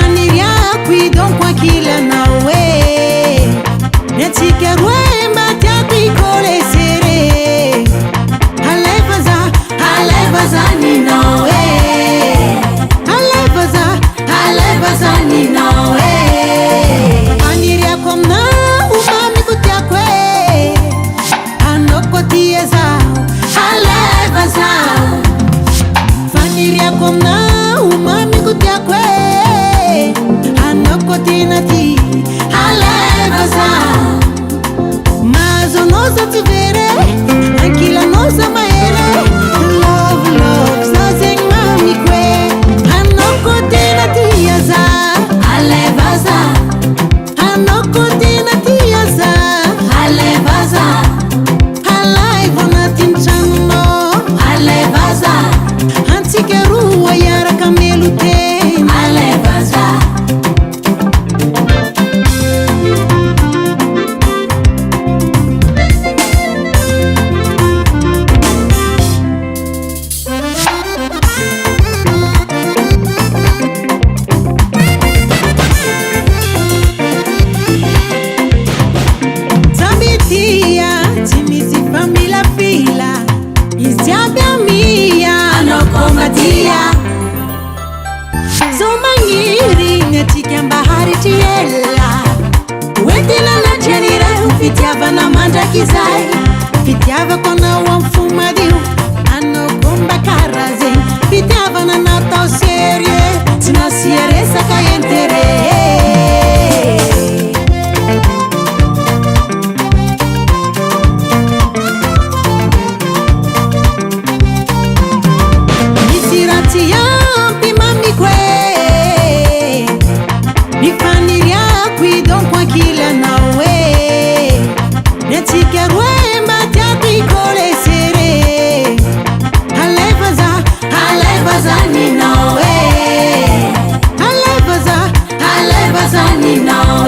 Nifaniriako idonko ankilanaoe niatsika roe mba tiako ikolesere Alevaza ninao Alevaza ninao Faniriako aminao mamiko tiako Anoko tia zao Alevaza Faniriako aminao mamiko tiako Anoko tina ti Alevaza Mazo nosa tivere Ankila nosa maere Love Zazeng mami kwe Anoko tina tia za Alevaza Anoko tina tia za Alevaza Alaivo natin trano Alevaza Antsikerua yara kamelu tena Alevaza Zomangiri ngetika mbahari tiela Wetila na chenire Fitiava na manda kizai Fitiava kona wamfuma diu Ano kumba karaze Fitiava na natao serie Tina siere saka yentere Nisirati yampi mami kwe Nifaniriako idonko ankilanaoe niatsika roe mba tiako ikolesere Alevaza ninao Alevaza ninao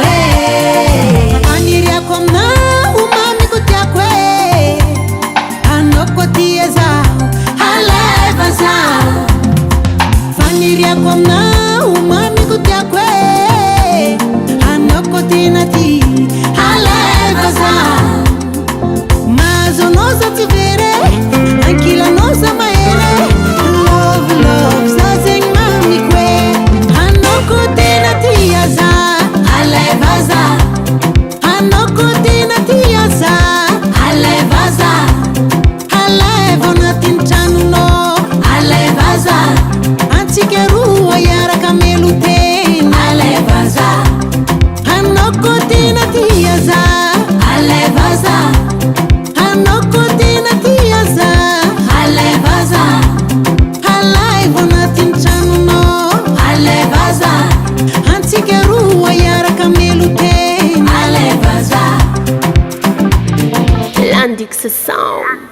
Faniriako aminao mamiko tiako Anoko tia zao Alevaza Faniriako aminao mamiko tiako Anoko tina ti Alevaza Mazo nosa tivere Ankila nosa maere Love Zazeng mami kwe Anoko tina tia za Alevaza Anoko tina tia za Alevaza Alaivo natin trano Alevaza Antsikerua yara kamelu tena Alevaza Anoko tina tia za Alevaza Anoko tina tia za Alevaza Alaivo natin trano Alevaza Antsikerua yara kamelu tena Alevaza Landix Sound.